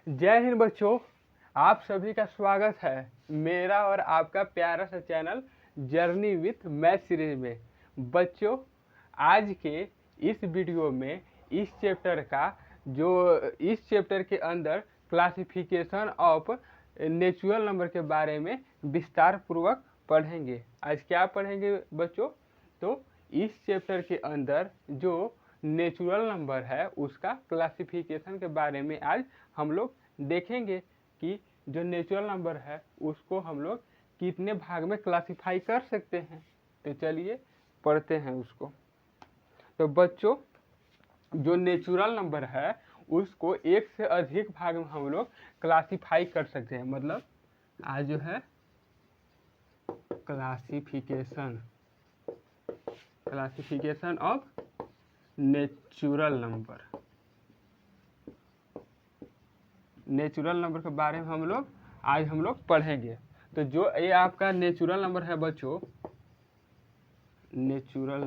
जय हिंद बच्चों, आप सभी का स्वागत है मेरा और आपका प्यारा सा channel journey with math series में। बच्चों, आज के इस वीडियो में इस चैप्टर के अंदर क्लासिफिकेशन ऑफ नेचुरल नंबर के बारे में विस्तार पूर्वक पढ़ेंगे। आज क्या पढ़ेंगे बच्चों? तो इस चैप्टर के अंदर जो नेचुरल नंबर है उसका क्लासिफिकेशन के बारे में आज हम लोग देखेंगे कि जो नेचुरल नंबर है उसको हम लोग कितने भाग में क्लासिफाई कर सकते हैं। तो चलिए पढ़ते हैं उसको। तो बच्चों, जो नेचुरल नंबर है उसको एक से अधिक भाग में हम लोग क्लासिफाई कर सकते हैं। मतलब आज जो है क्लासिफिकेशन ऑफ नेचुरल नंबर के बारे में हम लोग पढ़ेंगे। तो जो ये आपका नेचुरल नंबर है बच्चों, नेचुरल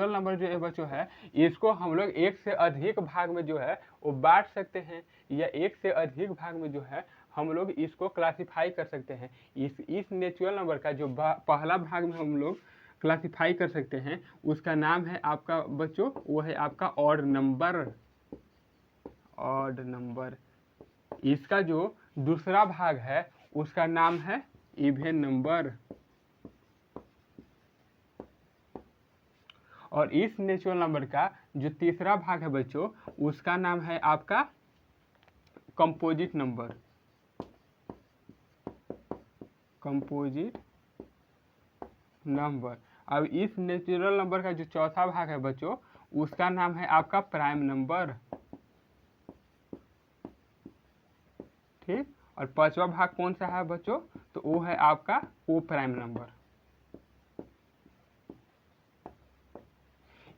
नंबर जो है बच्चों है, इसको हम लोग एक से अधिक भाग में जो है वो बांट सकते हैं, या एक से अधिक भाग में जो है हम लोग इसको क्लासिफाई कर सकते हैं। इस नेचुरल नंबर का जो पहला भाग में हम लोग क्लासिफाई कर सकते हैं उसका नाम है आपका बच्चों, वो है आपका ऑड नंबर। इसका जो दूसरा भाग है उसका नाम है इवन नंबर। और इस नेचुरल नंबर का जो तीसरा भाग है बच्चों उसका नाम है आपका कंपोजिट नंबर। अब इस नेचुरल नंबर का जो चौथा भाग है बच्चों उसका नाम है आपका प्राइम नंबर। ठीक, और पांचवा भाग कौन सा है बच्चों? तो वो है आपका को प्राइम नंबर।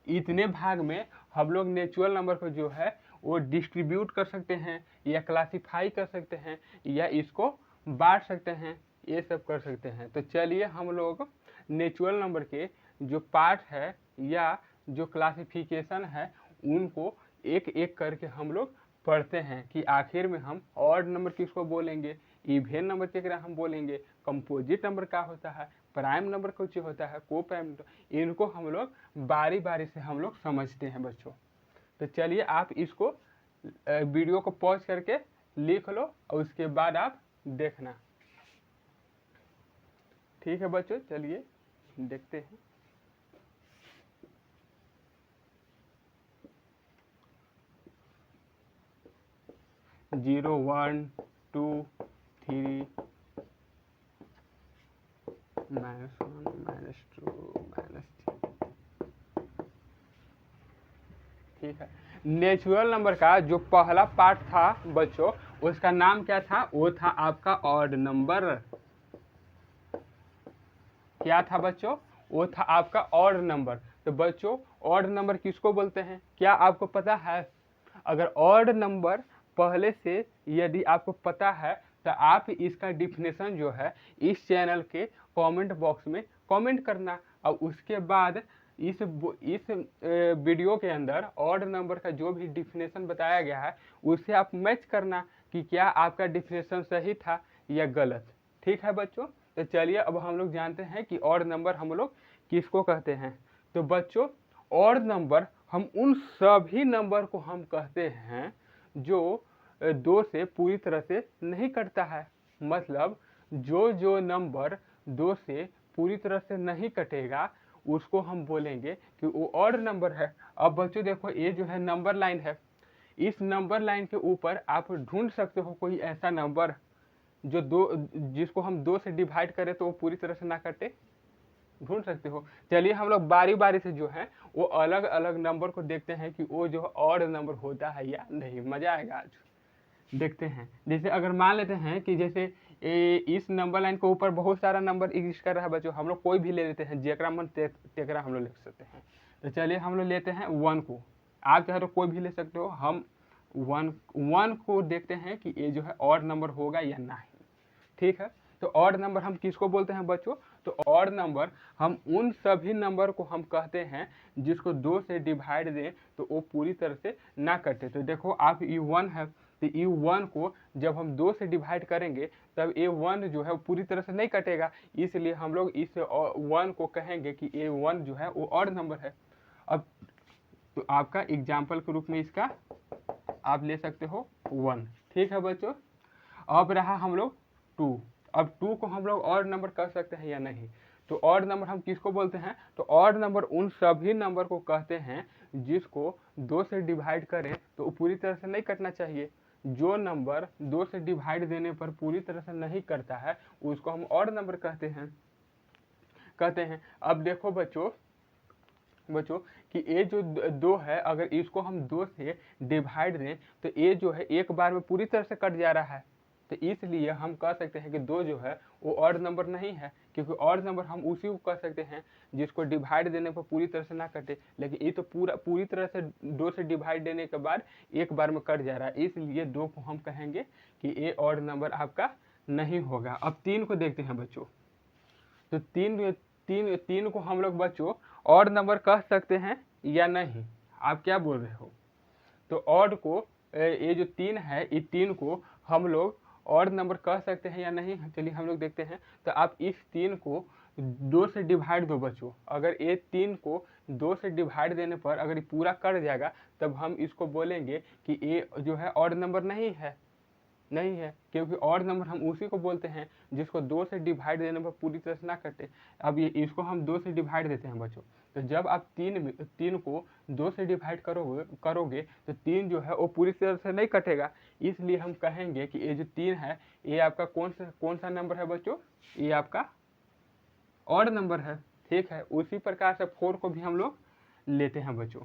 इतने भाग में हम लोग नेचुरल नंबर को जो है वो डिस्ट्रीब्यूट कर सकते हैं, या क्लासिफाई कर सकते हैं, या इसको बांट सकते हैं, ये सब कर सकते हैं। तो चलिए हम लोग नेचुरल नंबर के जो पार्ट है या जो क्लासिफिकेशन है उनको एक एक करके हम लोग पढ़ते हैं कि आखिर में हम ऑड नंबर किसको बोलेंगे, इवन नंबर केकरा हम बोलेंगे, कंपोजिट नंबर क्या होता है, प्राइम नंबर कुछ होता है, को प्राइम। इनको हम लोग बारी बारी से हम लोग समझते हैं बच्चों। तो चलिए आप इसको वीडियो को पॉज करके लिख लो और उसके बाद आप देखना। ठीक है बच्चों, चलिए देखते हैं। जीरो, 1, 2, 3, -1, -2, -3। ठीक है। नेचुरल नंबर का जो पहला पार्ट था बच्चों उसका नाम क्या था? वो था आपका ऑड नंबर। क्या था बच्चों? वो था आपका ऑड नंबर। तो बच्चों, ऑड नंबर किसको बोलते हैं क्या आपको पता है? अगर ऑड नंबर पहले से यदि आपको पता है तो आप इसका डिफिनेशन जो है इस चैनल के कमेंट बॉक्स में कमेंट करना, और उसके बाद इस वीडियो के अंदर ऑड नंबर का जो भी डिफिनेशन बताया गया है उससे आप मैच करना कि क्या आपका डिफिनेशन सही था या गलत। ठीक है बच्चों, तो चलिए अब हम लोग जानते हैं कि ऑड नंबर हम लोग किसको कहते हैं। तो बच्चों, ऑड नंबर हम उन सभी नंबर को हम कहते हैं जो दो से पूरी तरह से नहीं कटता है। मतलब जो नंबर दो से पूरी तरह से नहीं कटेगा उसको हम बोलेंगे कि वो ऑड नंबर है। अब बच्चों देखो, ये जो है नंबर लाइन है, इस नंबर लाइन के ऊपर आप ढूंढ सकते हो कोई ऐसा नंबर जो जिसको हम दो से डिवाइड करें तो वो पूरी तरह से ना कटे। ढूंढ सकते हो। चलिए हम लोग बारी बारी से जो है वो अलग अलग नंबर को देखते हैं कि वो जो ऑड नंबर होता है या नहीं। मजा आएगा आज, देखते हैं। जैसे अगर मान लेते हैं कि जैसे इस नंबर लाइन के ऊपर बहुत सारा नंबर एग्जिस्ट कर रहा है बच्चों, हम लोग कोई भी ले लेते हैं, जेकरा मन तेकरा हम लोग लिख सकते हैं। तो चलिए हम लोग लेते हैं 1 को। आप चाहे तो कोई भी ले सकते हो। हम 1 को देखते हैं कि ये जो है ऑड नंबर होगा या नहीं। ठीक है, तो ऑड नंबर हम किसको बोलते हैं बच्चों? तो ऑड नंबर हम उन सभी नंबर को हम कहते हैं जिसको 2 से डिवाइड दें तो वो पूरी तरह से ना कटे। तो देखो आप E1 है, तो E1 को जब हम 2 से डिवाइड करेंगे तब A1 जो है वो पूरी तरह से नहीं कटेगा, इसलिए हम लोग इस 1 को कहेंगे कि A1 जो है वो ऑड नंबर है। अब तो आपका एग्जाम्पल के रूप में इसका आप ले सकते हो 1। ठीक है बच्चों। अब रहा हम लोग 2। अब 2 को हम लोग ऑड नंबर कह सकते हैं या नहीं? तो ऑड नंबर हम किसको बोलते हैं? तो ऑड नंबर उन सभी नंबर को कहते हैं जिसको 2 से डिवाइड करें तो पूरी तरह से नहीं कटना चाहिए। जो नंबर 2 से डिवाइड देने पर पूरी तरह से नहीं करता है उसको हम ऑड नंबर कहते हैं। अब देखो बच्चों कि ये जो 2 है, अगर इसको हम 2 से डिवाइड दें तो ये जो है एक बार में पूरी तरह से कट जा रहा है। तो इसलिए हम कह सकते हैं कि 2 जो है वो ऑड नंबर नहीं है, क्योंकि ऑड नंबर हम उसी को कह सकते हैं जिसको डिवाइड देने पर पूरी तरह से ना कटे। लेकिन ये तो पूरी तरह से 2 से डिवाइड देने के बाद एक बार में कट जा रहा है, इसलिए 2 को हम कहेंगे कि ये ऑड नंबर आपका नहीं होगा। अब 3 को देखते हैं बच्चों। तो तीन को हम लोग बच्चों ऑड नंबर कह सकते हैं या नहीं? आप क्या बोल रहे हो? तो ऑड को ये जो 3 है, ये 3 को हम लोग ऑड नंबर कह सकते हैं या नहीं? चलिए हम लोग देखते हैं। तो आप इस 3 को 2 से डिवाइड दो बच्चों। अगर ये 3 को 2 से डिवाइड देने पर अगर ये पूरा कट जाएगा तब हम इसको बोलेंगे कि ये जो है ऑड नंबर नहीं है, क्योंकि ऑड नंबर हम उसी को बोलते हैं जिसको 2 से डिवाइड देने पर पूरी तरह से ना कटे। अब ये इसको हम 2 से डिवाइड देते हैं बच्चों। तो जब आप 3 को 2 से डिवाइड करोगे तो 3 जो है वो पूरी तरह से नहीं कटेगा, इसलिए हम कहेंगे कि ये जो 3 है ये आपका कौन सा नंबर है बच्चों? ये आपका ऑड नंबर है। ठीक है, उसी प्रकार से 4 को भी हम लोग लेते हैं बच्चों।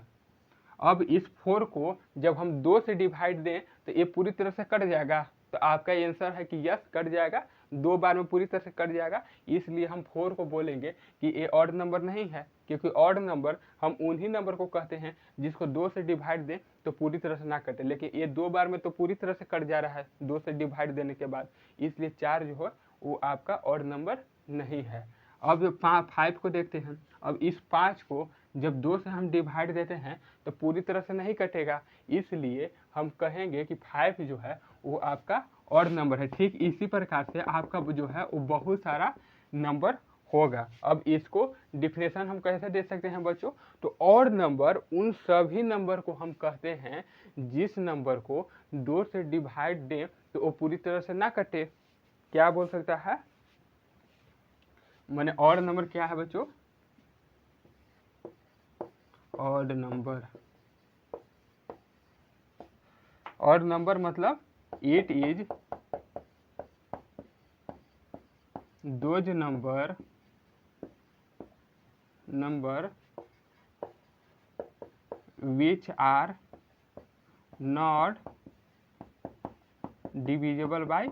अब इस 4 को जब हम 2 से डिवाइड दें तो ये पूरी तरह से कट जाएगा। तो आपका आंसर है कि यस, कट जाएगा, 2 बार में पूरी तरह से कट जाएगा। इसलिए हम 4 को बोलेंगे कि ये ऑड नंबर नहीं है, क्योंकि ऑड नंबर हम उन्हीं नंबर को कहते हैं जिसको 2 से डिवाइड दें तो पूरी तरह से ना कटे। लेकिन ये 2 बार में तो पूरी तरह से कट जा रहा है 2 से डिवाइड देने के बाद, इसलिए 4 जो है वो आपका ऑड नंबर नहीं है। अब 5 को देखते हैं। अब इस 5 को जब 2 से हम डिवाइड देते हैं तो पूरी तरह से नहीं कटेगा, इसलिए हम कहेंगे कि 5 जो है वो आपका ऑड नंबर है। ठीक इसी प्रकार से आपका जो है वो बहुत सारा नंबर होगा। अब इसको डिफिनेशन हम कैसे दे सकते हैं बच्चों? तो ऑड नंबर उन सभी नंबर को हम कहते हैं जिस नंबर को 2 से डिवाइड दें तो वो पूरी तरह से ना कटे। क्या बोल सकता है? माने ऑड नंबर क्या है बच्चों? ऑड नंबर मतलब it is those numbers which are not divisible by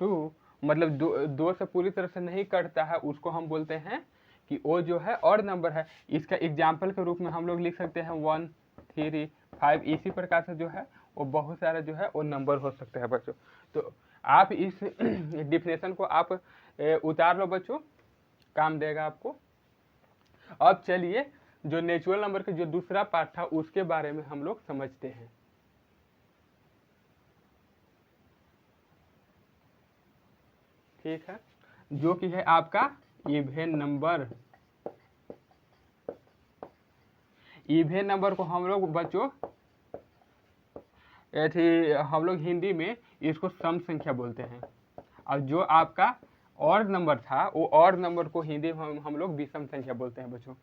2। मतलब दो से पूरी तरह से नहीं कटता है, उसको हम बोलते हैं कि वो जो है ऑड नंबर है। इसका एग्जाम्पल के रूप में हम लोग लिख सकते हैं 1, 3, 5। इसी प्रकार से जो है वो बहुत सारा जो है वो नंबर हो सकता है बच्चों। तो आप इस डिफिनेशन को आप उतार लो बच्चों, काम देगा आपको। अब चलिए जो नेचुरल नंबर के जो दूसरा पार्ट था उसके बारे में हम लोग समझते हैं। ठीक है, जो कि है आपका इवेन नंबर। इवेन नंबर को हम लोग बच्चों हम लोग हिंदी में इसको सम संख्या बोलते हैं, और जो आपका ऑड नंबर था वो ऑड नंबर को हिंदी में हम लोग विषम संख्या बोलते हैं बच्चों।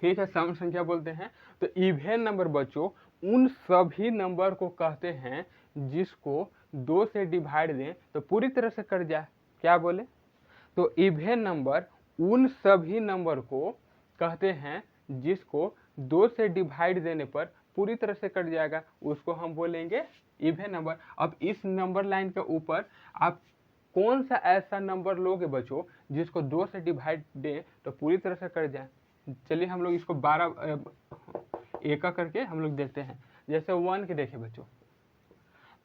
ठीक है, सम संख्या बोलते हैं। तो इवेन नंबर बच्चों उन सभी नंबर को कहते हैं जिसको 2 से डिवाइड दें तो पूरी तरह से कट जाए। क्या बोले? तो इवेन नंबर उन सभी नंबर को कहते हैं जिसको 2 से डिवाइड देने पर पूरी तरह से कट जाएगा, उसको हम बोलेंगे इवेन नंबर। अब इस नंबर लाइन के ऊपर आप कौन सा ऐसा नंबर लोगे बच्चों जिसको 2 से डिवाइड दें तो पूरी तरह से कट जाए? चलिए हम लोग इसको 12 एक करके हम लोग देखते हैं। जैसे 1 के देखें बच्चों,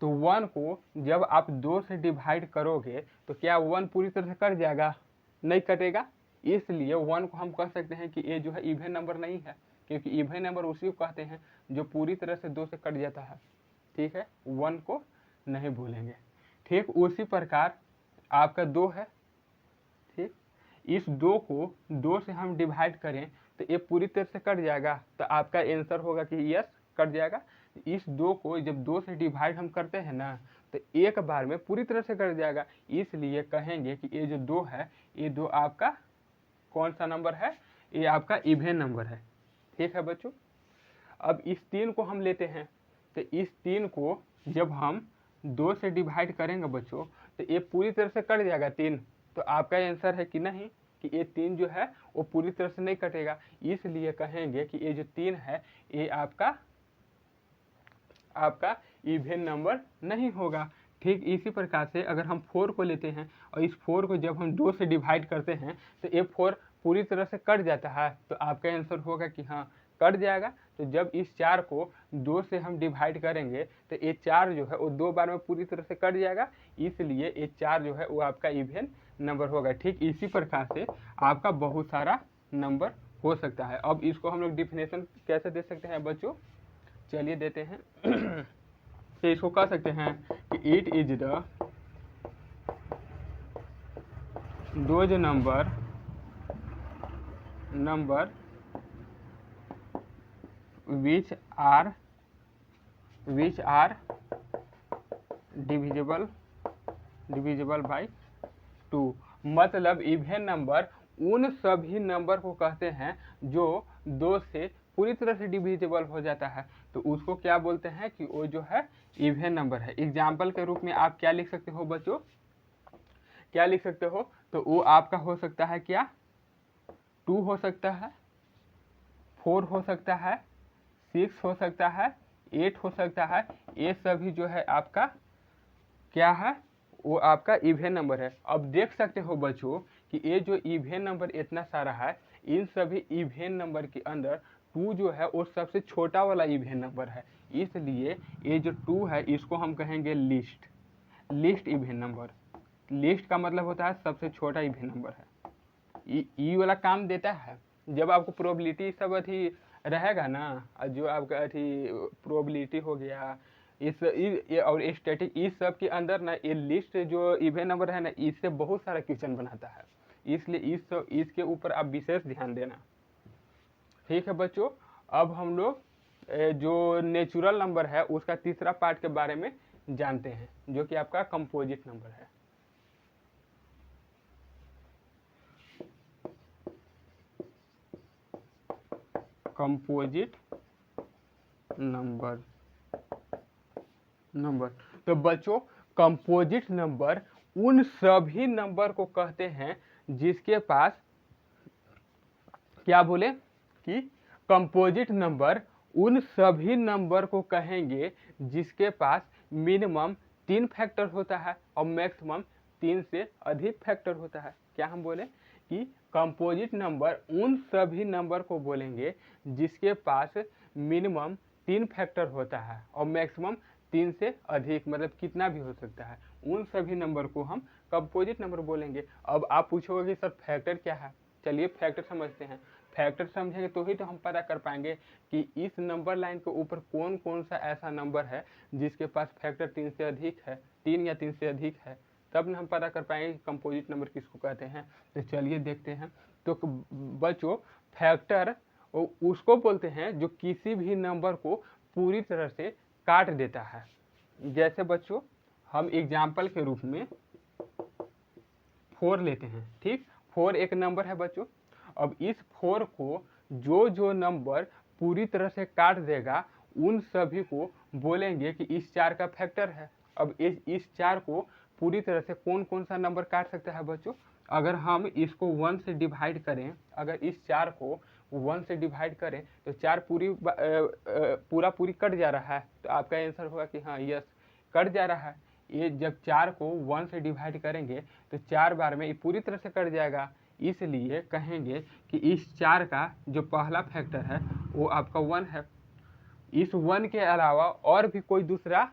तो 1 को जब आप 2 से डिवाइड करोगे तो क्या 1 पूरी तरह से कट जाएगा? नहीं कटेगा। इसलिए 1 को हम कह सकते हैं कि ये जो है इवन नंबर नहीं है, क्योंकि इवन नंबर उसी को कहते हैं जो पूरी तरह से 2 से कट जाता है। ठीक है, 1 को नहीं भूलेंगे। ठीक, उसी प्रकार आपका 2 है। ठीक, इस 2 को 2 से हम डिवाइड करें तो ये पूरी तरह से कट जाएगा, तो आपका आंसर होगा कि यस कट जाएगा। इस 2 को जब 2 से डिवाइड हम करते हैं ना तो एक बार में पूरी तरह से कट जाएगा, इसलिए कहेंगे कि ये जो 2 है ये 2 आपका कौन सा नंबर है? ये आपका इवन नंबर है। ठीक है बच्चों, अब इस 3 को हम लेते हैं, तो इस 3 को जब हम 2 से डिवाइड करेंगे बच्चों तो ये पूरी तरह से कट जाएगा 3, तो आपका आंसर है कि नहीं कि ये 3 जो है वो पूरी तरह से नहीं कटेगा, इसलिए कहेंगे कि ये जो 3 है ये आपका इवन नंबर नहीं होगा। ठीक इसी प्रकार से अगर हम 4 को लेते हैं और इस 4 को जब हम 2 से डिवाइड करते हैं तो ये 4 पूरी तरह से कट जाता है, तो आपका आंसर होगा कि हाँ कट जाएगा। तो जब इस 4 को 2 से हम डिवाइड करेंगे तो ये 4 जो है वो 2 बार में पूरी तरह से कट जाएगा, इसलिए ये 4 जो है वो आपका इवन नंबर होगा। ठीक इसी प्रकार से आपका बहुत सारा नंबर हो सकता है। अब इसको हम लोग डिफिनेशन कैसे दे सकते हैं बच्चों? चलिए देते हैं। तो इसको कह सकते हैं कि it is the those number which are divisible by 2। मतलब इवन नंबर उन सभी नंबर को कहते हैं जो 2 से पूरी तरह से डिविजिबल हो जाता है, तो उसको क्या बोलते हैं कि वो जो है इवन नंबर है। एग्जाम्पल के रूप में आप क्या लिख सकते हो बच्चों? क्या लिख सकते हो? तो वो आपका हो सकता है क्या? 2 हो सकता है, 4 हो सकता है, 6 हो सकता है, 8 हो सकता है। ये सभी जो है आपका क्या है? वो आपका इवन नंबर है। अब देख सकते हो बच्चों कि ये जो इवन नंबर इतना सारा है, इन सभी इवन नंबर के अंदर 2 जो है वो सबसे छोटा वाला इवन नंबर है, इसलिए ये जो 2 है इसको हम कहेंगे लिस्ट इवन नंबर। लिस्ट का मतलब होता है सबसे छोटा इवन नंबर है। ये वाला काम देता है जब आपको प्रोबेबिलिटी सब अथी रहेगा ना, जो आपका अथी प्रोबेबिलिटी हो गया इस और स्टैटिक, इस सब के अंदर ना ये लिस्ट जो इवन नंबर है ना इससे बहुत सारा क्वेश्चन बनाता है, इसलिए इसके ऊपर आप विशेष ध्यान देना। ठीक है बच्चों, अब हम लोग जो नेचुरल नंबर है उसका तीसरा पार्ट के बारे में जानते हैं, जो कि आपका कंपोजिट नंबर है। कंपोजिट नंबर तो बच्चों कंपोजिट नंबर उन सभी नंबर को कहते हैं जिसके पास, क्या बोले कि कंपोजिट नंबर उन सभी नंबर को कहेंगे जिसके पास मिनिमम 3 फैक्टर होता है और मैक्सिमम 3 से अधिक फैक्टर होता है। क्या हम बोले कि कंपोजिट नंबर उन सभी नंबर को बोलेंगे जिसके पास मिनिमम 3 फैक्टर होता है और मैक्सिमम 3 से अधिक, मतलब कितना भी हो सकता है, उन सभी नंबर को हम कंपोजिट नंबर बोलेंगे। अब आप पूछोगे कि सर फैक्टर क्या है? चलिए फैक्टर समझते हैं। फैक्टर समझेंगे तो ही तो हम पता कर पाएंगे कि इस नंबर लाइन के ऊपर कौन कौन सा ऐसा नंबर है जिसके पास फैक्टर 3 से अधिक है, 3 या 3 से अधिक है, तब हम पता कर पाएंगे कि कंपोजिट नंबर किसको कहते हैं। तो चलिए देखते हैं। तो बच्चों फैक्टर उसको बोलते हैं जो किसी भी नंबर को पूरी तरह से काट देता है। जैसे बच्चों हम एग्जाम्पल के रूप में 4 लेते हैं। ठीक, 4 एक नंबर है बच्चों। अब इस 4 को जो नंबर पूरी तरह से काट देगा उन सभी को बोलेंगे कि इस 4 का फैक्टर है। अब इस 4 को पूरी तरह से कौन कौन सा नंबर काट सकता है बच्चों? अगर हम इसको 1 से डिवाइड करें, अगर इस 4 को 1 से डिवाइड करें तो 4 पूरी कट जा रहा है, तो आपका आंसर होगा कि हाँ यस कट जा रहा है। ये जब 4 को 1 से डिवाइड करेंगे तो 4 बार में ये पूरी तरह से कट जाएगा, इसलिए कहेंगे कि इस 4 का जो पहला फैक्टर है वो आपका 1 है। इस 1 के अलावा और भी कोई दूसरा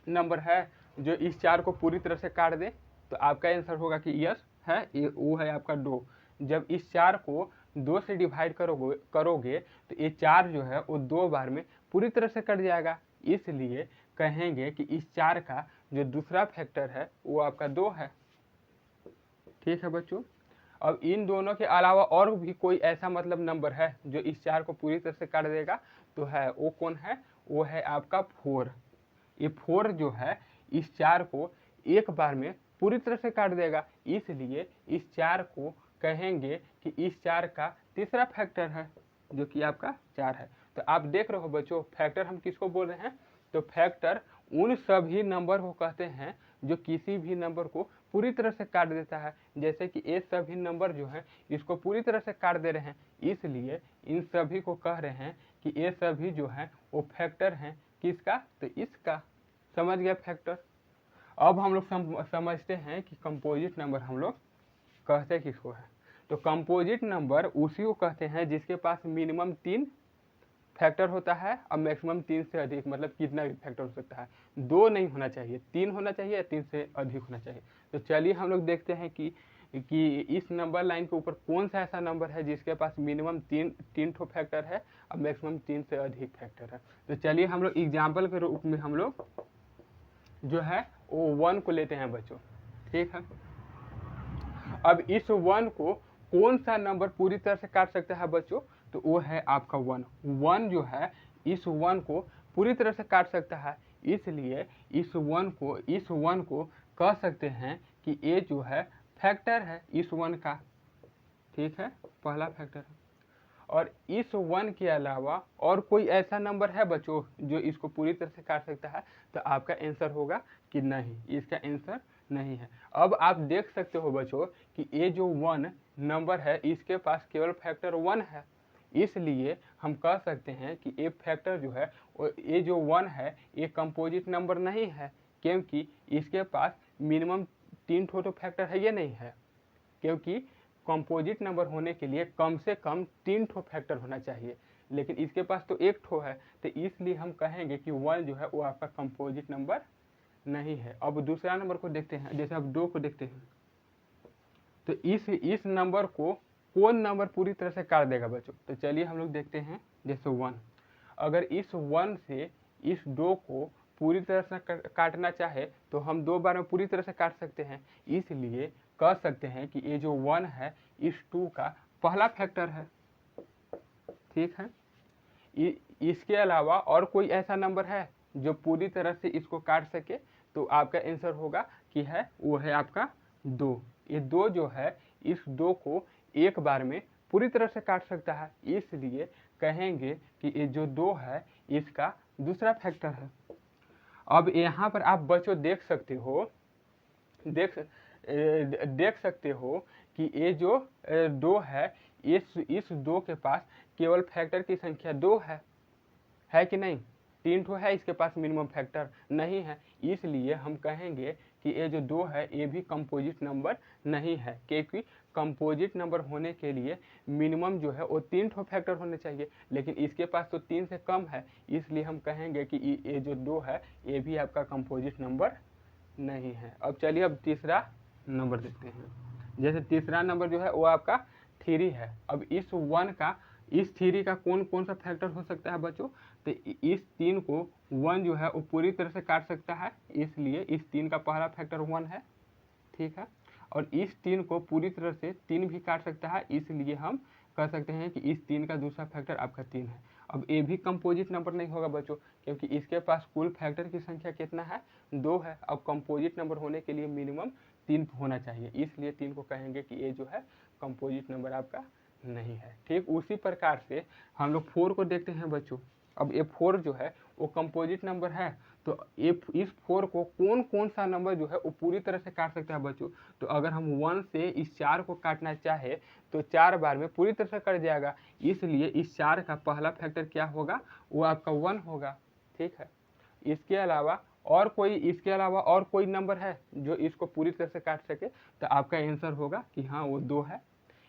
नंबर है जो इस 4 को पूरी तरह से काट दे, तो आपका आंसर होगा कि यस है, ये वो है आपका 2। जब इस 4 को 2 से डिवाइड करोगे तो ये 4 जो है वो 2 बार में पूरी तरह से कट जाएगा, इसलिए कहेंगे कि इस 4 का जो दूसरा फैक्टर है वो आपका 2 है। ठीक है बच्चों। अब इन दोनों के अलावा और भी कोई ऐसा मतलब नंबर है जो इस 4 को पूरी तरह से काट देगा, तो है वो कौन है, वो है आपका 4। ये 4 जो है इस 4 को एक बार में पूरी तरह से काट देगा, इसलिए इस 4 को कहेंगे कि इस 4 का तीसरा फैक्टर है, जो कि आपका 4 है। तो आप देख रहे हो बच्चों, फैक्टर हम किसको बोल रहे हैं, तो फैक्टर उन सभी नंबर को कहते हैं जो किसी भी नंबर को पूरी तरह से काट देता है। जैसे कि ये सभी नंबर जो है इसको पूरी तरह से काट दे रहे हैं, इसलिए इन सभी को कह रहे हैं कि ये सभी जो है वो फैक्टर हैं किसका, तो इसका। समझ गया फैक्टर। अब हम लोग समझते हैं कि कंपोजिट नंबर हम लोग कहते किसको है। तो कंपोजिट नंबर उसी को कहते हैं जिसके पास मिनिमम 3 फैक्टर होता है और मैक्सिमम 3 से अधिक, मतलब कितना भी फैक्टर हो सकता है, 2 नहीं होना चाहिए, 3 होना चाहिए या 3 से अधिक होना चाहिए। तो चलिए हम लोग देखते हैं कि इस नंबर लाइन के ऊपर कौन सा ऐसा नंबर है जिसके पास मिनिमम 3 ठो फैक्टर है और मैक्सिमम 3 से अधिक फैक्टर है। तो चलिए हम लोग एग्जाम्पल के रूप में हम लोग जो है वो 1 को लेते हैं बच्चों। ठीक है। अब इस 1 को कौन सा नंबर पूरी तरह से काट सकता है बच्चों, तो वो है आपका 1। 1 जो है इस 1 को पूरी तरह से काट सकता है, इसलिए इस 1 को कह सकते हैं कि ये जो है फैक्टर है इस 1 का। ठीक है, पहला फैक्टर है। और इस 1 के अलावा और कोई ऐसा नंबर है बच्चों जो इसको पूरी तरह से काट सकता है, तो आपका आंसर होगा कि नहीं, इसका आंसर नहीं है। अब आप देख सकते हो बच्चों कि ये जो 1 नंबर है इसके पास केवल फैक्टर 1 है, इसलिए हम कह सकते हैं कि ये फैक्टर जो है ये जो 1 है ये कंपोजिट नंबर नहीं है, क्योंकि इसके पास मिनिमम 3 टोटल फैक्टर है, ये नहीं है। क्योंकि कंपोजिट नंबर होने के लिए कम से कम 3 ठो फैक्टर होना चाहिए, लेकिन इसके पास तो 1 ठो है, तो इसलिए हम कहेंगे कि 1 जो है वो आपका कंपोजिट नंबर नहीं है। अब दूसरा नंबर को देखते हैं, जैसे अब 2 को देखते हैं। तो इस नंबर को कौन नंबर पूरी तरह से काट देगा बच्चों, तो चलिए हम लोग देखते हैं। जैसे 1, अगर इस 1 से इस 2 को पूरी तरह से काटना चाहे तो हम 2 बार में पूरी तरह से काट सकते हैं, इसलिए कह सकते हैं कि ये जो 1 है इस 2 का पहला फैक्टर है। ठीक है। इसके अलावा और कोई ऐसा नंबर है जो पूरी तरह से इसको काट सके, तो आपका आंसर होगा कि है, वो है आपका 2। ये 2 जो है इस 2 को एक बार में पूरी तरह से काट सकता है, इसलिए कहेंगे कि ये जो 2 है इसका दूसरा फैक्टर है। अब यहाँ पर आप बच्चों देख सकते हो कि ये जो 2 है इस 2 के पास केवल फैक्टर की संख्या 2 है कि नहीं, 3 ठो है इसके पास, मिनिमम फैक्टर नहीं है, इसलिए हम कहेंगे कि ये जो 2 है ये भी कंपोजिट नंबर नहीं है, क्योंकि कंपोजिट नंबर होने के लिए मिनिमम जो है वो 3 ठो फैक्टर होने चाहिए, लेकिन इसके पास तो 3 से कम है, इसलिए हम कहेंगे कि ये जो 2 है ये भी आपका कंपोजिट नंबर नहीं है। अब चलिए अब तीसरा नंबर देखते हैं। जैसे तीसरा नंबर जो है वो आपका 3 है। अब इस 3 का कौन कौन सा फैक्टर हो सकता है बच्चों, तो इस 3 को 1 जो है वो पूरी तरह से काट सकता है, इसलिए इस 3 का पहला फैक्टर 1 है। ठीक है। और इस 3 को पूरी तरह से 3 भी काट सकता है, इसलिए हम कह सकते हैं कि इस 3 का दूसरा फैक्टर आपका 3 है। अब ये भी कंपोजिट नंबर नहीं होगा बच्चों, क्योंकि इसके पास कुल फैक्टर की संख्या कितना है, 2 है। अब कंपोजिट नंबर होने के लिए मिनिमम 3 होना चाहिए, इसलिए 3 को कहेंगे कि ये जो है कंपोजिट नंबर आपका नहीं है। ठीक उसी प्रकार से हम लोग 4 को देखते हैं बच्चों। अब ये 4 जो है वो कंपोजिट नंबर है, तो इस 4 को कौन कौन सा नंबर जो है वो पूरी तरह से काट सकता है बच्चों, तो अगर हम 1 से इस 4 को काटना चाहे तो 4 बार में पूरी तरह से कट जाएगा, इसलिए इस 4 का पहला फैक्टर क्या होगा, वो आपका 1 होगा। ठीक है। इसके अलावा और कोई नंबर है जो इसको पूरी तरह से काट सके, तो आपका आंसर होगा कि हाँ वो 2 है।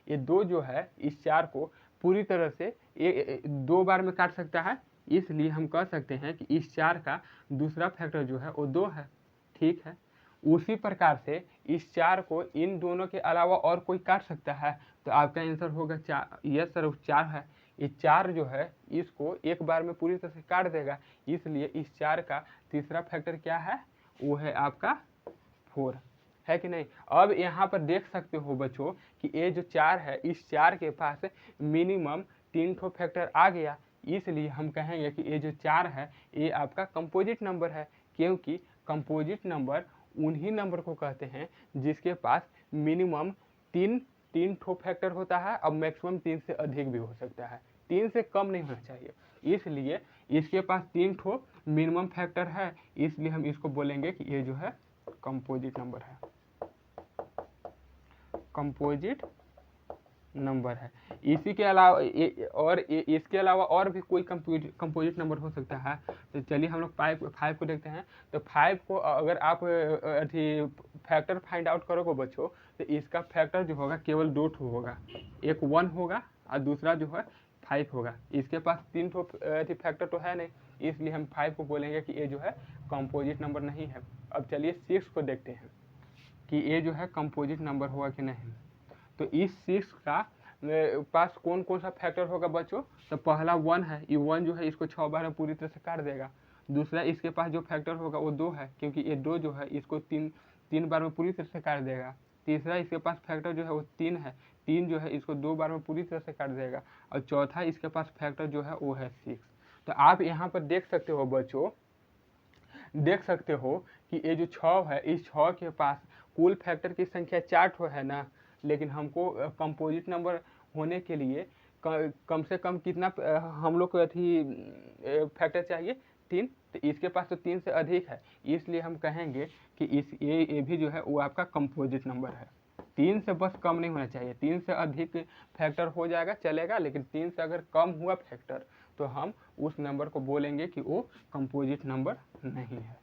ये 2 जो है इस 4 को पूरी तरह से 2 बार में काट सकता है, इसलिए हम कह सकते हैं कि इस 4 का दूसरा फैक्टर जो है वो 2 है। ठीक है, उसी प्रकार से इस 4 को इन दोनों के अलावा और कोई काट सकता है, तो आपका आंसर होगा 4। यस सर, 4 है। ये 4 जो है इसको एक बार में पूरी तरह से काट देगा, इसलिए इस 4 का तीसरा फैक्टर क्या है, वो है आपका 4, है कि नहीं। अब यहाँ पर देख सकते हो बच्चों कि ये जो 4 है, इस 4 के पास मिनिमम 3 ठो फैक्टर आ गया, इसलिए हम कहेंगे कि ये जो 4 है ये आपका कंपोजिट नंबर है, क्योंकि कंपोजिट नंबर उन्हीं नंबर को कहते हैं जिसके पास मिनिमम 3 ठो फैक्टर होता है। अब मैक्सिमम 3 से अधिक भी हो सकता है, 3 से कम नहीं होना चाहिए, इसलिए इसके पास 3 ठो मिनिमम फैक्टर है, इसलिए हम इसको बोलेंगे कि ये जो है कंपोजिट नंबर है, कंपोजिट नंबर है। इसी के अलावा इसके अलावा और भी कोई कंपोजिट नंबर हो सकता है। तो चलिए हम लोग 5 को देखते हैं। तो 5 को अगर आप फैक्टर फाइंड आउट करोगे बच्चों, तो इसका फैक्टर जो होगा केवल 2 ठो होगा, एक 1 होगा और दूसरा जो है 5 होगा। इसके पास 3 ठो फैक्टर तो है नहीं, इसलिए हम 5 को बोलेंगे कि ये जो है कंपोजिट नंबर नहीं है। अब चलिए 6 को देखते हैं कि ये जो है कंपोजिट नंबर होगा कि नहीं। तो इस 6 का पास कौन कौन सा फैक्टर होगा बच्चों, तो पहला 1 है, ये 1 जो है इसको 6 बार में पूरी तरह से काट देगा। दूसरा इसके पास जो फैक्टर होगा वो 2 है, क्योंकि ये 2 जो है इसको 3 बार में पूरी तरह से काट देगा। तीसरा इसके पास फैक्टर जो है वो 3 है, 3 जो है इसको 2 बार में पूरी तरह से काट देगा। और चौथा इसके पास फैक्टर जो है वो है 6। तो आप यहाँ पर देख सकते हो बच्चों, देख सकते हो कि ये जो 6 है, इस 6 के पास कुल फैक्टर की संख्या 4 है ना, लेकिन हमको कंपोजिट नंबर होने के लिए कम से कम कितना हम लोग को फैक्टर चाहिए, 3। तो इसके पास तो 3 से अधिक है, इसलिए हम कहेंगे कि ये भी जो है वो आपका कंपोजिट नंबर है। 3 से बस कम नहीं होना चाहिए, 3 से अधिक फैक्टर हो जाएगा चलेगा, लेकिन 3 से अगर कम हुआ फैक्टर तो हम उस नंबर को बोलेंगे कि वो कंपोजिट नंबर नहीं है।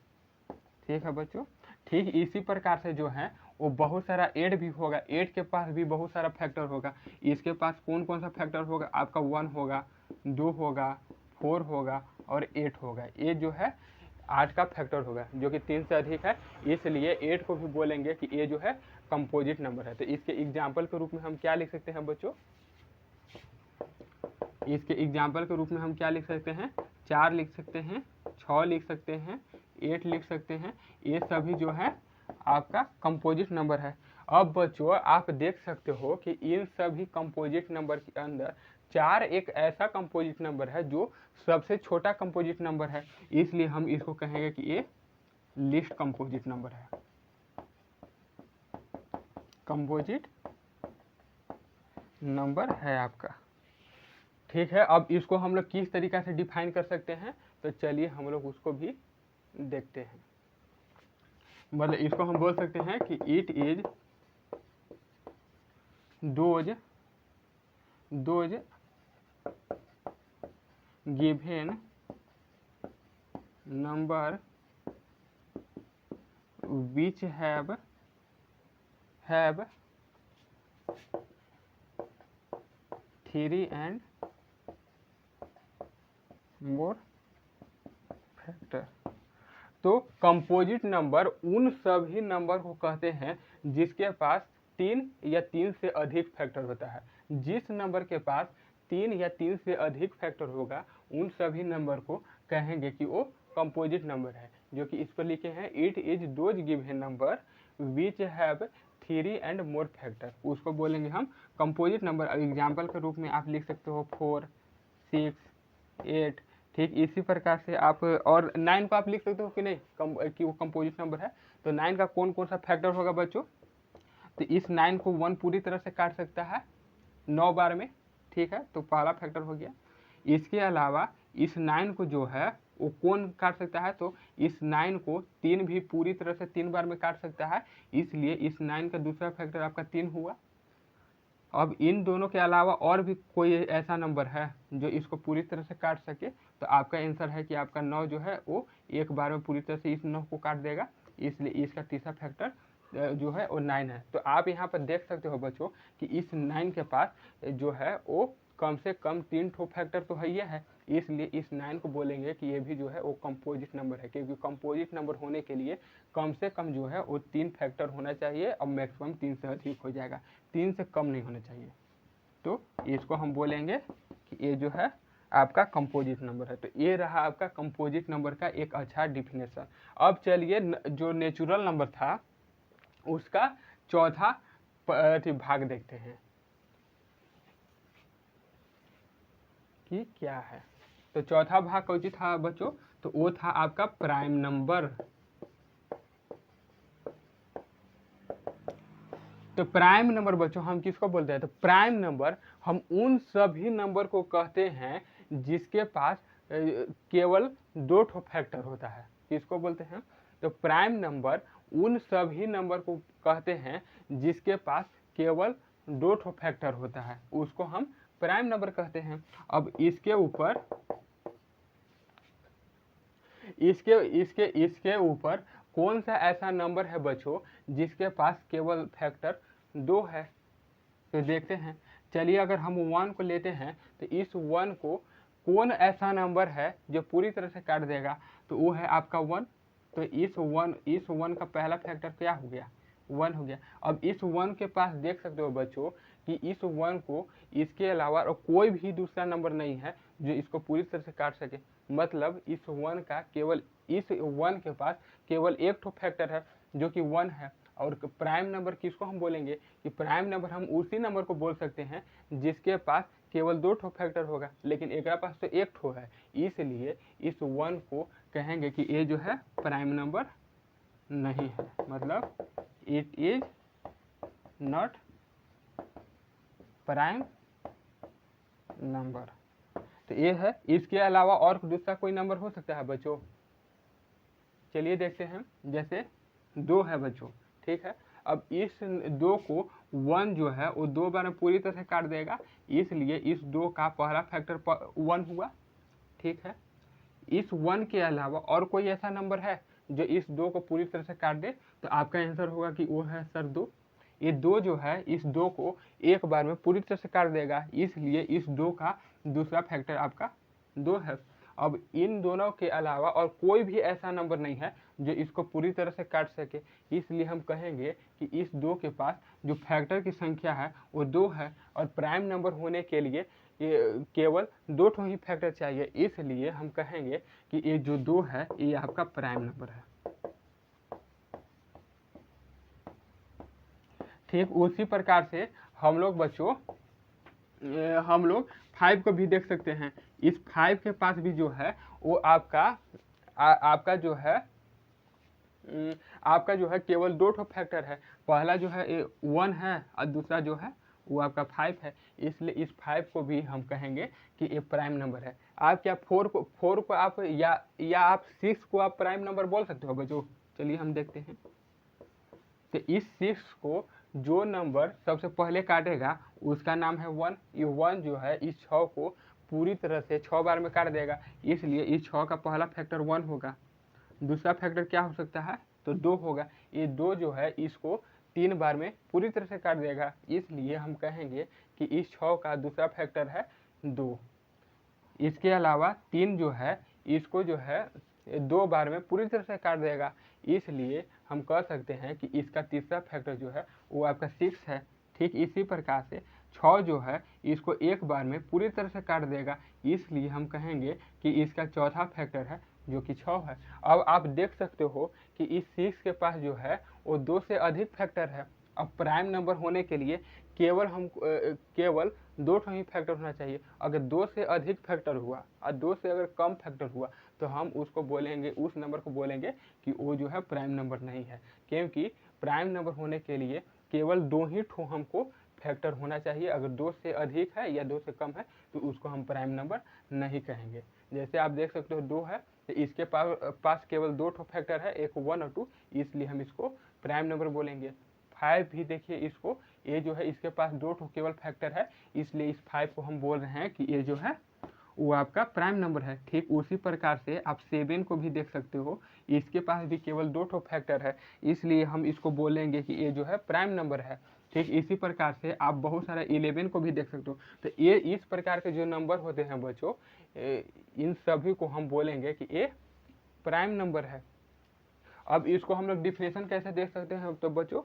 ठीक है बच्चों, ठीक इसी प्रकार से जो है वो बहुत सारा 8 भी होगा, 8 के पास भी बहुत सारा फैक्टर होगा। इसके पास कौन कौन सा फैक्टर होगा, आपका 1 होगा, 2 होगा, 4 होगा और 8 होगा। ये जो है 8 का फैक्टर होगा जो कि 3 से अधिक है, इसलिए 8 को भी बोलेंगे कि ये जो है कंपोजिट नंबर है। तो इसके एग्जाम्पल के रूप में हम क्या लिख सकते हैं बच्चों, इसके एग्जाम्पल के रूप में हम क्या लिख सकते हैं, 4 लिख सकते हैं, 6 लिख सकते हैं, 8 लिख सकते हैं। ये सभी जो है आपका कंपोजिट नंबर है। अब बच्चों आप देख सकते हो कि इन सभी कंपोजिट नंबर के अंदर 4 एक ऐसा कंपोजिट नंबर है जो सबसे छोटा कंपोजिट नंबर है, इसलिए हम इसको कहेंगे कि ये लिस्ट कंपोजिट नंबर है, कंपोजिट नंबर है आपका। ठीक है, अब इसको हम लोग किस तरीका से डिफाइन कर सकते हैं, तो चलिए हम लोग उसको भी देखते हैं। मतलब इसको हम बोल सकते हैं कि it is those given number which have 3 and more factor. तो कंपोजिट नंबर उन सभी नंबर को कहते हैं जिसके पास 3 या 3 से अधिक फैक्टर होता है। जिस नंबर के पास 3 या 3 से अधिक फैक्टर होगा उन सभी नंबर को कहेंगे कि वो कंपोजिट नंबर है, जो कि इस पर लिखे हैं it is those given number which have 3 and more factor, उसको बोलेंगे हम कंपोजिट नंबर। एग्जाम्पल के रूप में आप लिख सकते हो 4, 6, 8। ठीक इसी प्रकार से आप और 9 को आप लिख सकते हो कि नहीं कि वो कंपोजिट नंबर है। तो 9 का कौन कौन सा फैक्टर होगा बच्चों, तो इस 9 को 1 पूरी तरह से काट सकता है 9 बार में। ठीक है, तो पहला फैक्टर हो गया। इसके अलावा इस 9 को जो है वो कौन काट सकता है, तो इस 9 को 3 भी पूरी तरह से 3 बार में काट सकता है, इसलिए इस 9 का दूसरा फैक्टर आपका 3 हुआ। अब इन दोनों के अलावा और भी कोई ऐसा नंबर है जो इसको पूरी तरह से काट सके, तो आपका आंसर है कि आपका 9 जो है वो एक बार में पूरी तरह से इस 9 को काट देगा, इसलिए इसका तीसरा फैक्टर जो है वो 9 है। तो आप यहाँ पर देख सकते हो बच्चों कि इस 9 के पास जो है वो कम से कम 3 ठो फैक्टर तो है ही है, इसलिए इस 9 को बोलेंगे कि ये भी जो है वो कंपोजिट नंबर है, क्योंकि कंपोजिट नंबर होने के लिए कम से कम जो है वो 3 फैक्टर होना चाहिए और मैक्सिमम 3 से अधिक हो जाएगा, 3 से कम नहीं होना चाहिए। तो इसको हम बोलेंगे कि ये जो है आपका कंपोजिट नंबर है। तो ये रहा आपका कंपोजिट नंबर का एक अच्छा डिफिनेशन। अब चलिए जो नेचुरल नंबर था उसका चौथा भाग देखते हैं कि क्या है। तो चौथा भाग कौन सी था बच्चों? तो वो था आपका प्राइम नंबर। तो प्राइम नंबर बच्चों हम किसको बोलते हैं? तो प्राइम नंबर हम उन सभी नंबर को कहते हैं जिसके पास केवल 2 ठो फैक्टर होता है। किसको बोलते हैं? तो प्राइम नंबर उन सभी नंबर को कहते हैं जिसके पास केवल 2 ठो फैक्टर होता है, उसको हम प्राइम नंबर कहते हैं। अब इसके ऊपर इसके ऊपर कौन सा ऐसा नंबर है बच्चों जिसके पास केवल फैक्टर 2 है? तो देखते हैं। चलिए अगर हम 1 को लेते हैं तो इस 1 को कौन ऐसा नंबर है जो पूरी तरह से काट देगा? तो वो है आपका 1। तो इस 1 का पहला फैक्टर क्या हो गया? 1 हो गया। अब इस 1 के पास देख सकते हो बच्चों कि इस 1 को इसके अलावा और कोई भी दूसरा नंबर नहीं है जो इसको पूरी तरह से काट सके। मतलब इस 1 का केवल इस 1 के पास केवल एक ठो फैक्टर है जो कि 1 है। और प्राइम नंबर किसको हम बोलेंगे? कि प्राइम नंबर हम उसी नंबर को बोल सकते हैं जिसके पास केवल 2 ठो फैक्टर होगा, लेकिन एक पास तो एक ठो है, इसलिए इस 1 को कहेंगे कि ये जो है प्राइम नंबर नहीं है, मतलब it is not prime number. तो ये है। इसके अलावा और दूसरा कोई नंबर हो सकता है बच्चों? चलिए देखते हैं। जैसे 2 है बच्चों, ठीक है। अब इस 2 को 1 जो है वो 2 बार में पूरी तरह से काट देगा, इसलिए इस 2 का पहला फैक्टर 1 हुआ, ठीक है। इस 1 के अलावा और कोई ऐसा नंबर है जो इस 2 को पूरी तरह से काट दे? तो आपका आंसर होगा कि वो है सर 2। ये 2 जो है इस 2 को एक बार में पूरी तरह से काट देगा, इसलिए इस 2 का दूसरा फैक्टर आपका 2 है। अब इन दोनों के अलावा और कोई भी ऐसा नंबर नहीं है जो इसको पूरी तरह से काट सके, इसलिए हम कहेंगे कि इस 2 के पास जो फैक्टर की संख्या है वो 2 है और प्राइम नंबर होने के लिए ये केवल 2 ठो ही फैक्टर चाहिए, इसलिए हम कहेंगे कि ये जो 2 है ये आपका प्राइम नंबर है। ठीक उसी प्रकार से हम लोग बच्चों हम लोग 5 को भी देख सकते हैं। इस 5 के पास भी जो है वो आपका जो है केवल 2 ठो फैक्टर है। पहला जो है 1 है और दूसरा जो है वो आपका 5 है, इसलिए इस 5 को भी हम कहेंगे कि ये प्राइम नंबर है। आप क्या 4 को आप या आप 6 को आप प्राइम नंबर बोल सकते हो बच्चों? चलिए हम देखते हैं। तो इस 6 को जो नंबर सबसे पहले काटेगा उसका नाम है 1। ये 1 जो है इस 6 को पूरी तरह से 6 बार में काट देगा, इसलिए इस 6 का पहला फैक्टर 1 होगा। दूसरा फैक्टर क्या हो सकता है? तो 2 होगा। ये 2 जो है इसको 3 बार में पूरी तरह से काट देगा, इसलिए हम कहेंगे कि इस 6 का दूसरा फैक्टर है 2। इसके अलावा 3 जो है इसको जो है 2 बार में पूरी तरह से काट देगा, इसलिए हम कह सकते हैं कि इसका तीसरा फैक्टर जो है वो आपका 6 है। ठीक इसी प्रकार से 6 जो है इसको एक बार में पूरी तरह से काट देगा, इसलिए हम कहेंगे कि इसका चौथा फैक्टर है जो कि 6 है। अब आप देख सकते हो कि इस 6 के पास जो है वो 2 से अधिक फैक्टर है। अब प्राइम नंबर होने के लिए केवल 2 ही फैक्टर होना चाहिए। अगर 2 से अधिक फैक्टर हुआ और 2 से अगर कम फैक्टर हुआ तो हम उसको बोलेंगे, उस नंबर को बोलेंगे कि वो जो है प्राइम नंबर नहीं है, क्योंकि प्राइम नंबर होने के लिए केवल 2 ही ठो हमको फैक्टर होना चाहिए। अगर 2 से अधिक है या 2 से कम है तो उसको हम प्राइम नंबर नहीं कहेंगे। जैसे आप देख सकते हो 2 है तो इसके पास केवल 2 ठो फैक्टर है, एक 1 और 2, इसलिए हम इसको प्राइम नंबर बोलेंगे। 5 भी देखिए इसको, ये जो है इसके पास 2 ठो केवल फैक्टर है, इसलिए इस 5 को हम बोल रहे हैं कि ये जो है वो आपका प्राइम नंबर है। ठीक उसी प्रकार से आप 7 को भी देख सकते हो, इसके पास भी केवल 2 ठो फैक्टर है, इसलिए हम इसको बोलेंगे कि ये जो है प्राइम नंबर है। ठीक इसी प्रकार से आप बहुत सारे 11 को भी देख सकते हो। तो ये इस प्रकार के जो नंबर होते हैं बच्चों, इन सभी को हम बोलेंगे कि ये प्राइम नंबर है। अब इसको हम लोग डिफिनेशन कैसे देख सकते हैं तो बच्चों,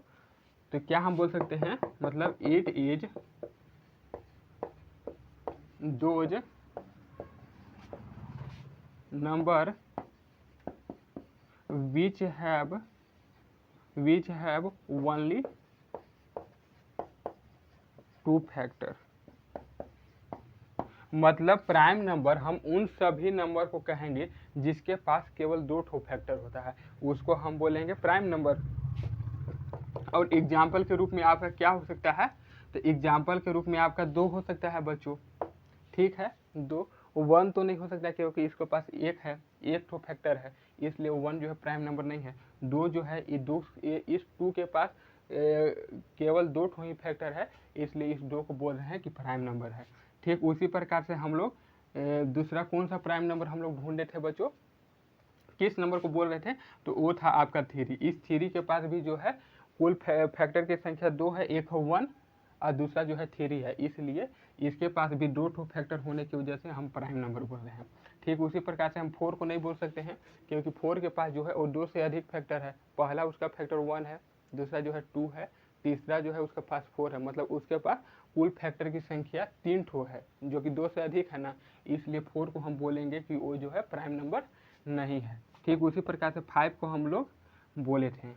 तो क्या हम बोल सकते हैं, मतलब it is those number which have only two factor. मतलब प्राइम नंबर हम उन सभी नंबर को कहेंगे जिसके पास केवल 2 ठो फैक्टर होता है, उसको हम बोलेंगे प्राइम नंबर। और एग्जाम्पल के रूप में आपका क्या हो सकता है, तो एग्जाम्पल के रूप में आपका 2 हो सकता है बच्चों, ठीक है 2। 1 तो नहीं हो सकता क्योंकि इसके पास 1 है, 1 ठो फैक्टर है, इसलिए 1 जो है प्राइम नंबर नहीं है। 2 जो है इस 2 के पास केवल 2 ठो ही फैक्टर है, इसलिए इस 2 को बोल रहे हैं कि प्राइम नंबर है। ठीक उसी प्रकार से हम लोग दूसरा कौन सा प्राइम नंबर हम लोग ढूंढे थे बच्चों, किस नंबर को बोल रहे थे, तो वो था आपका 3। इस 3 के पास भी जो है कुल फैक्टर की संख्या 2 है, एक है 1 और दूसरा जो है 3 है, इसलिए इसके पास भी 2 ठो फैक्टर होने की वजह से हम प्राइम नंबर बोल रहे हैं। ठीक उसी प्रकार से हम 4 को नहीं बोल सकते हैं क्योंकि 4 के पास जो है वो 2 से अधिक फैक्टर है, पहला उसका फैक्टर 1 है, दूसरा जो है 2 है, तीसरा जो है उसका पास 4 है, मतलब उसके पास कुल फैक्टर की संख्या 3 ठो है जो कि 2 से अधिक है ना, इसलिए 4 को हम बोलेंगे कि वो जो है प्राइम नंबर नहीं है। ठीक उसी प्रकार से 5 को हम लोग बोले थे,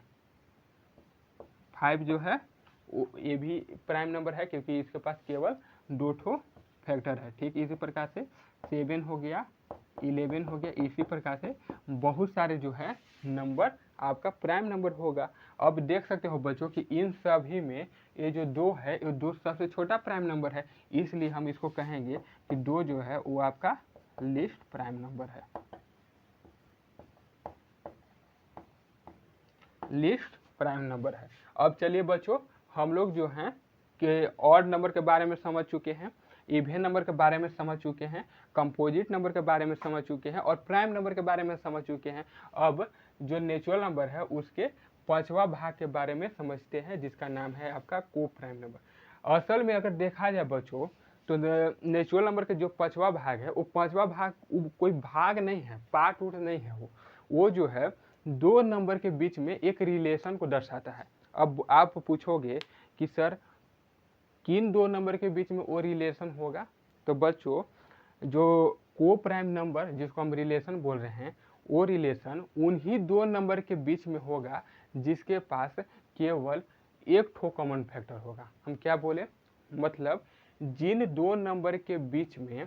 5 जो है ये भी प्राइम नंबर है क्योंकि इसके पास केवल 2 ठो फैक्टर है। ठीक इसी प्रकार से 7 हो गया, 11 हो गया, इसी प्रकार से बहुत सारे जो है नंबर आपका प्राइम नंबर होगा। अब देख सकते हो बच्चों कि इन सभी में ये जो 2 है, ये 2 सबसे छोटा प्राइम नंबर है, इसलिए हम इसको कहेंगे कि 2 जो है वो आपका लीस्ट प्राइम नंबर है, लीस्ट प्राइम नंबर है। अब चलिए बच्चों, हम लोग जो हैं कि ऑड नंबर के बारे में समझ चुके हैं, इवन नंबर के बारे में समझ चुके हैं, कंपोजिट नंबर के बारे में समझ चुके हैं और प्राइम नंबर के बारे में समझ चुके हैं। अब जो नेचुरल नंबर है उसके 5वां भाग के बारे में समझते हैं जिसका नाम है आपका को प्राइम नंबर। असल में अगर देखा जाए बच्चों तो नेचुरल नंबर के जो 5वां भाग है वो 5वां भाग कोई भाग नहीं है, पार्ट उठ नहीं है, वो जो है 2 नंबर के बीच में एक रिलेशन को दर्शाता है। अब आप पूछोगे कि सर किन 2 नंबर के बीच में वो रिलेशन होगा, तो बच्चों जो को प्राइम नंबर जिसको हम रिलेशन बोल रहे हैं वो रिलेशन उन्हीं 2 नंबर के बीच में होगा जिसके पास केवल एक ठो कॉमन फैक्टर होगा। हम क्या बोले, मतलब जिन 2 नंबर के बीच में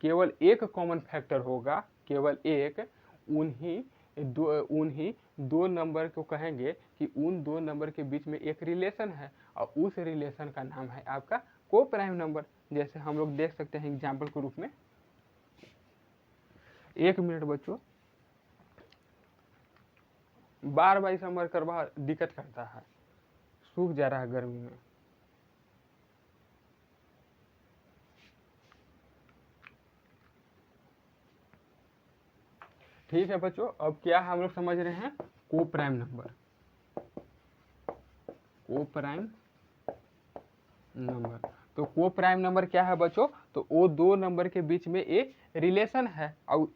केवल एक कॉमन फैक्टर होगा, केवल एक, उन्हीं दो नंबर को कहेंगे कि उन 2 नंबर के बीच में एक रिलेशन है और उस रिलेशन का नाम है आपका को प्राइम नंबर। जैसे हम लोग देख सकते हैं एग्जाम्पल के रूप में, 1 मिनट बच्चों, बार बार समर करवा दिक्कत करता है, सूख जा रहा है गर्मी में। ठीक है बच्चों, अब क्या हम लोग समझ रहे हैं, को प्राइम नंबर, को प्राइम नंबर। तो को प्राइम नंबर क्या है बच्चों, तो वो 2 नंबर के बीच में एक रिलेशन है। और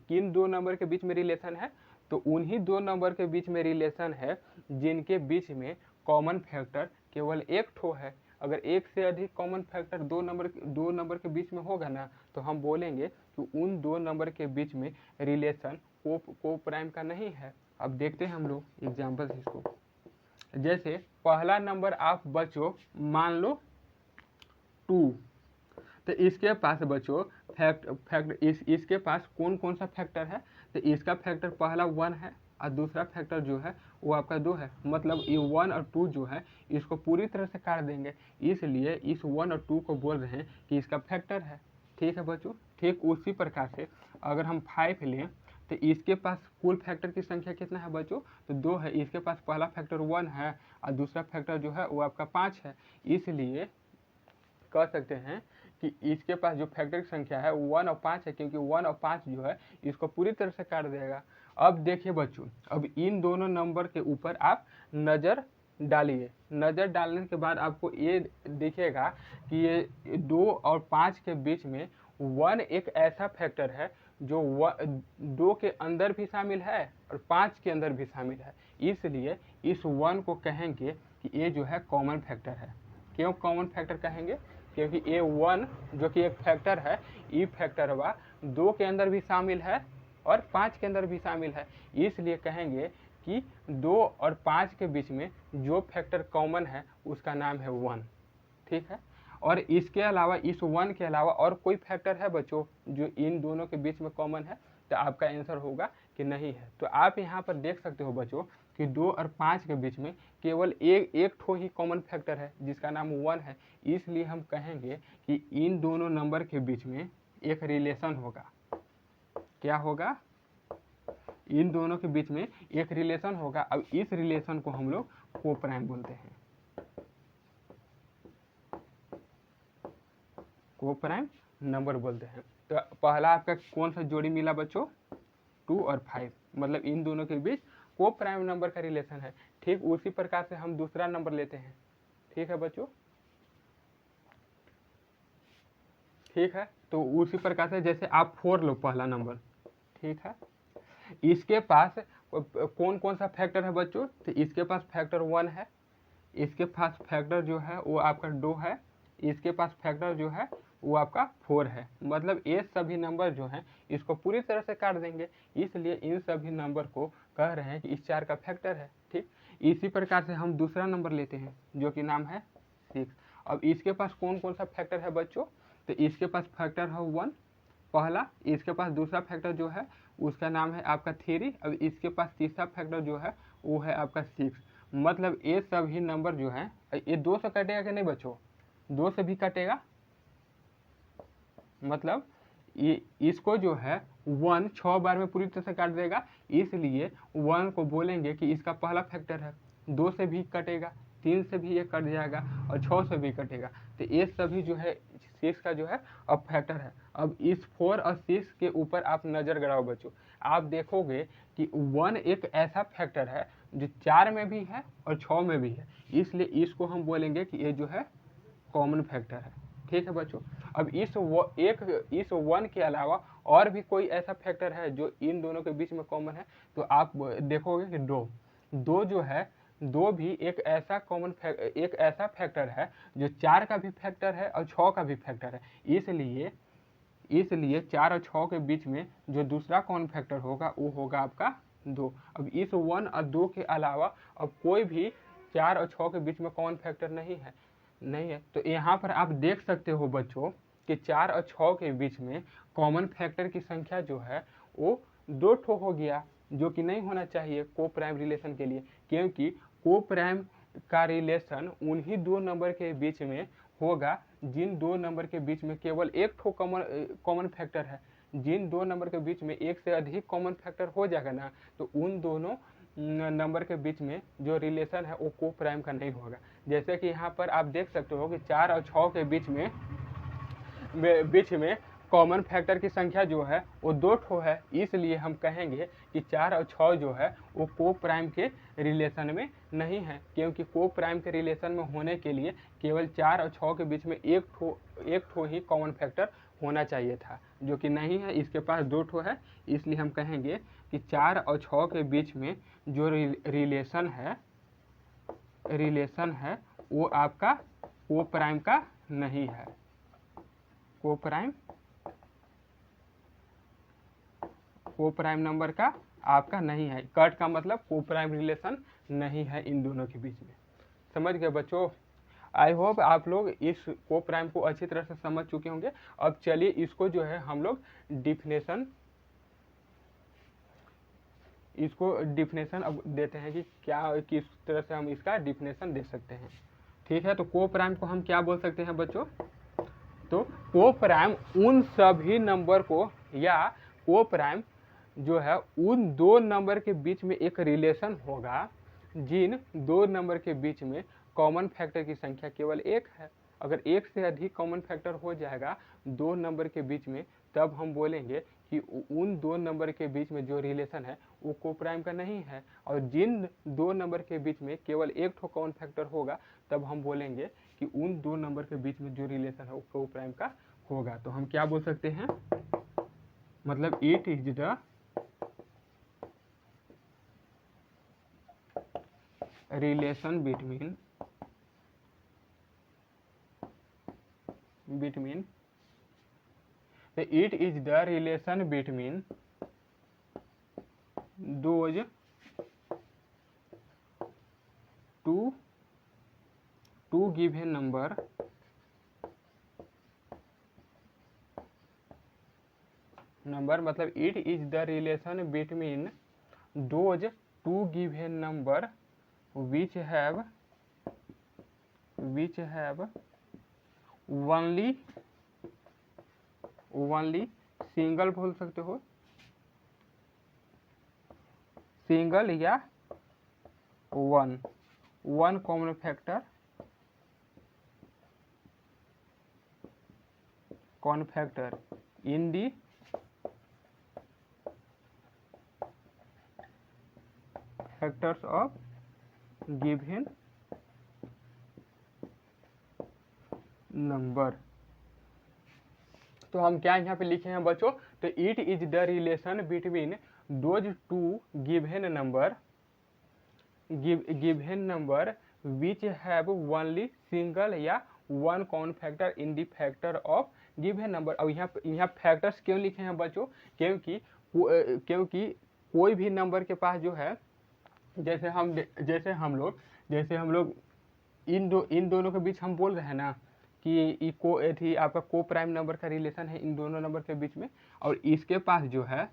किन 2 नंबर के बीच में रिलेशन है, तो उन्हीं 2 नंबर के बीच में रिलेशन है जिनके बीच में कॉमन फैक्टर केवल एक ठो है। अगर एक से अधिक कॉमन फैक्टर 2 नंबर के बीच में होगा ना, तो हम बोलेंगे कि उन 2 नंबर के बीच में रिलेशन को प्राइम का नहीं है। अब देखते हैं हम लोग एग्जाम्पल इसको। जैसे पहला नंबर आप बच्चों मान लो 2, तो इसके पास बच्चों इसके पास कौन कौन सा फैक्टर है, तो इसका फैक्टर पहला 1 है और दूसरा फैक्टर जो है वो आपका 2 है। मतलब ये 1 और 2 जो है इसको पूरी तरह से काट देंगे, इसलिए इस 1 और 2 को बोल रहे हैं कि इसका फैक्टर है। ठीक है बच्चों, ठीक उसी प्रकार से अगर हम 5 लें तो इसके पास कुल फैक्टर की संख्या कितना है बच्चों, तो 2 है। इसके पास पहला फैक्टर 1 है और दूसरा फैक्टर जो है वो आपका 5 है, इसलिए कह सकते हैं कि इसके पास जो फैक्टर की संख्या है 1 और 5 है, क्योंकि 1 और 5 जो है इसको पूरी तरह से काट देगा। अब देखिए बच्चों, अब इन दोनों नंबर के ऊपर आप नज़र डालिए, नज़र डालने के बाद आपको ये दिखेगा कि ये 2 और 5 के बीच में 1 एक ऐसा फैक्टर है जो 2 के अंदर भी शामिल है और 5 के अंदर भी शामिल है, इसलिए इस 1 को कहेंगे कि ये जो है कॉमन फैक्टर है। क्यों कॉमन फैक्टर कहेंगे? क्योंकि ये 1 जो कि एक फैक्टर है, ये फैक्टर 2 के अंदर भी शामिल है और 5 के अंदर भी शामिल है, इसलिए कहेंगे कि 2 और 5 के बीच में जो फैक्टर कॉमन है उसका नाम है 1। ठीक है, और इसके अलावा इस 1 के अलावा और कोई फैक्टर है बच्चों जो इन दोनों के बीच में कॉमन है? तो आपका आंसर होगा कि नहीं है। तो आप यहाँ पर देख सकते हो बच्चों कि 2 और 5 के बीच में केवल एक ठो ही कॉमन फैक्टर है जिसका नाम 1 है, इसलिए हम कहेंगे कि इन दोनों नंबर के बीच में एक रिलेशन होगा। क्या होगा? इन दोनों के बीच में एक रिलेशन होगा। अब इस रिलेशन को हम लोग कोप्राइम बोलते हैं, कोप्राइम नंबर बोलते हैं। तो पहला आपका कौन सा जोड़ी मिला बच्चों? 2 और 5, मतलब इन दोनों के बीच कोप्राइम नंबर का रिलेशन है। ठीक उसी प्रकार से हम दूसरा नंबर लेते हैं। ठीक है बच्चों, ठीक है, तो उसी प्रकार से जैसे आप 4 लो पहला नंबर, ठीक है, इसके पास कौन कौन सा फैक्टर है बच्चों? तो इसके पास फैक्टर 1 है, इसके पास फैक्टर जो है वो आपका 2 है, इसके पास फैक्टर जो है वो आपका 4 है। मतलब ये सभी नंबर जो हैं इसको पूरी तरह से काट देंगे, इसलिए इन सभी नंबर को कह रहे हैं कि इस 4 का फैक्टर है। ठीक, इसी प्रकार से हम दूसरा नंबर लेते हैं जो कि नाम है 6। अब इसके पास कौन कौन सा फैक्टर है बच्चों? तो इसके पास फैक्टर है 1 पहला, इसके पास दूसरा फैक्टर जो है उसका नाम है आपका 3। अब इसके पास तीसरा फैक्टर जो है वो है आपका 6। मतलब ये सभी नंबर जो है ये 2 से कटेगा कि नहीं बच्चों? 2 से भी कटेगा, मतलब ये इसको जो है 1 6 बार में पूरी तरह से काट देगा, इसलिए 1 को बोलेंगे कि इसका पहला फैक्टर है। 2 से भी कटेगा, 3 से भी ये कट जाएगा और 6 से भी कटेगा। तो ये सभी जो है 6 का जो है अब फैक्टर है। अब इस 4 और 6 के ऊपर आप नज़र गड़ाओ बच्चों, आप देखोगे कि 1 एक ऐसा फैक्टर है जो 4 में भी है और 6 में भी है, इसलिए इसको हम बोलेंगे कि ये जो है कॉमन फैक्टर है। ठीक है बच्चों, अब इस 1 के अलावा और भी कोई ऐसा फैक्टर है जो इन दोनों के बीच में कॉमन है? तो आप देखोगे कि 2 जो है 2 भी एक ऐसा फैक्टर है जो 4 का भी फैक्टर है और 6 का भी फैक्टर है, इसलिए 4 और 6 के बीच में जो दूसरा कॉमन फैक्टर होगा वो होगा आपका 2। अब इस 1 और 2 के अलावा अब कोई भी 4 और 6 के बीच में कॉमन फैक्टर नहीं है। तो यहाँ पर आप देख सकते हो बच्चों कि 4 और 6 के बीच में कॉमन फैक्टर की संख्या जो है वो 2 ठो हो गया, जो कि नहीं होना चाहिए कोप्राइम रिलेशन के लिए, क्योंकि कोप्राइम का रिलेशन उन्हीं 2 नंबर के बीच में होगा जिन 2 नंबर के बीच में केवल एक ठो कॉमन फैक्टर है। जिन 2 नंबर के बीच में एक से अधिक कॉमन फैक्टर हो जाएगा ना, तो उन दोनों नंबर के बीच में जो रिलेशन है वो कोप्राइम का नहीं होगा। जैसे कि यहाँ पर आप देख सकते हो कि 4 और 6 के बीच में कॉमन फैक्टर की संख्या जो है वो 2 ठो है, इसलिए हम कहेंगे कि 4 और 6 जो है वो कोप्राइम के रिलेशन में नहीं है, क्योंकि कोप्राइम के रिलेशन में होने के लिए केवल 4 और 6 के बीच में एक ठो ही कॉमन फैक्टर होना चाहिए था, जो कि नहीं है, इसके पास 2 ठो है, इसलिए हम कहेंगे कि 4 और 6 के बीच में जो रिलेशन है वो आपका कोप्राइम का नहीं है, कोप्राइम नंबर का आपका नहीं है। कट का मतलब कोप्राइम रिलेशन नहीं है इन दोनों के बीच में। समझ गए बच्चों? आई होप आप लोग इस कोप्राइम को अच्छी तरह से समझ चुके होंगे। अब चलिए इसको जो है हम लोग डिफिनेशन अब देते हैं कि किस तरह से हम इसका डिफिनेशन दे सकते हैं। ठीक है, तो कोप्राइम को हम क्या बोल सकते हैं बच्चों? तो कोप्राइम उन सभी नंबर को, या कोप्राइम जो है उन 2 नंबर के बीच में एक रिलेशन होगा जिन 2 नंबर के बीच में कॉमन फैक्टर की संख्या केवल 1 है। अगर 1 से अधिक कॉमन फैक्टर हो जाएगा 2 नंबर के बीच में, तब हम बोलेंगे कि उन 2 नंबर के बीच में जो रिलेशन है वो कोप्राइम का नहीं है। और जिन 2 नंबर के बीच में केवल एक ठो कॉमन फैक्टर होगा, तब हम बोलेंगे कि उन 2 नंबर के बीच में जो रिलेशन है वो कोप्राइम का होगा। तो हम क्या बोल सकते हैं, मतलब it is the relation between it is the relation between those two given number मतलब it is the relation between those two given number which have only single बोल सकते हो, सिंगल या one common factor in the factors of given number. तो हम क्या यहाँ पे लिखे हैं बच्चों, तो it is the relation between those two given number which have only single या one common factor in the factor of given number. अब यहाँ फैक्टर्स क्यों लिखे हैं बच्चों, क्योंकि कोई भी नंबर के पास जो है, जैसे हम लोग इन दोनों के बीच हम बोल रहे हैं ना कि थी आपका को प्राइम नंबर का रिलेशन है इन दोनों नंबर के बीच में, और इसके पास जो है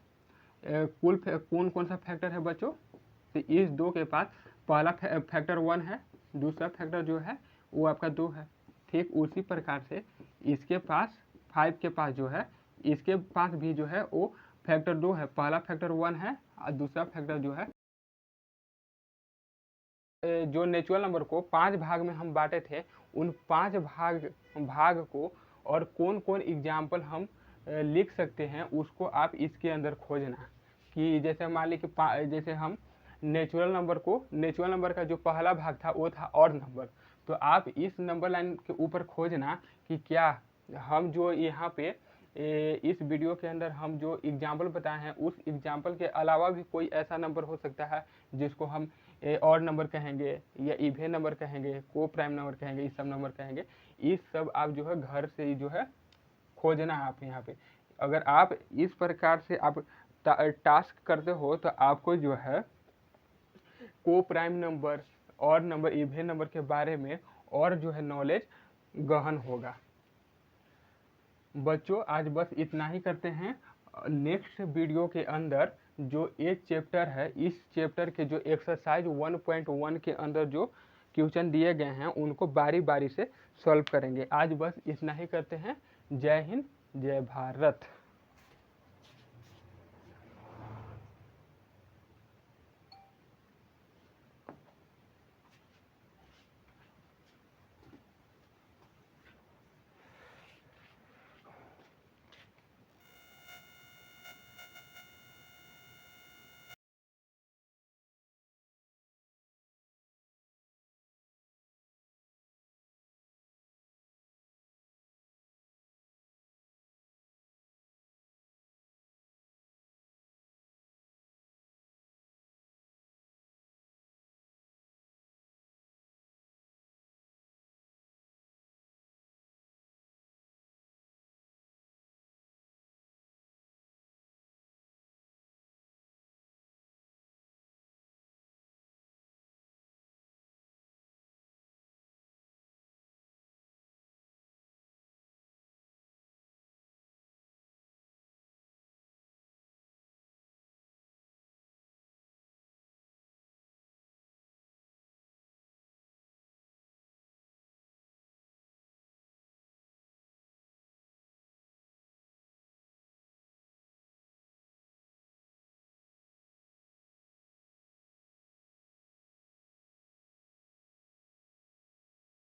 कौन सा फैक्टर है बच्चों, तो इस दो के पास पहला फैक्टर 1 है, दूसरा फैक्टर जो है वो आपका 2 है। ठीक उसी प्रकार से इसके पास 5 के पास जो है, इसके पास भी जो है वो फैक्टर 2 है, पहला फैक्टर 1 है और दूसरा फैक्टर जो है, जो नेचुरल नंबर को 5 भाग में हम बांटे थे, उन 5 भाग को और कौन कौन एग्जाम्पल हम लिख सकते हैं उसको आप इसके अंदर खोजना। कि जैसे मान ली कि जैसे हम नेचुरल नंबर का जो पहला भाग था वो था ऑड नंबर, तो आप इस नंबर लाइन के ऊपर खोजना कि क्या हम जो यहाँ पे इस वीडियो के अंदर हम जो एग्जाम्पल बताए हैं उस एग्जाम्पल के अलावा भी कोई ऐसा नंबर हो सकता है जिसको हम ऑड नंबर कहेंगे या इवन नंबर कहेंगे, को प्राइम नंबर कहेंगे, इस सब नंबर कहेंगे। इस सब आप जो है घर से ही जो है खोजना है आप यहाँ पे। अगर आप इस प्रकार से आप टास्क करते हो तो आपको जो है को prime number, odd number, even number के बारे में और जो है नॉलेज गहन होगा। बच्चों आज बस इतना ही करते हैं। नेक्स्ट वीडियो के अंदर जो ये चैप्टर है, इस चैप्टर के जो एक्सरसाइज 1.1 के अंदर जो क्वेश्चन दिए गए हैं उनको बारी बारी से सॉल्व करेंगे। आज बस इतना ही करते हैं। जय हिंद, जय भारत।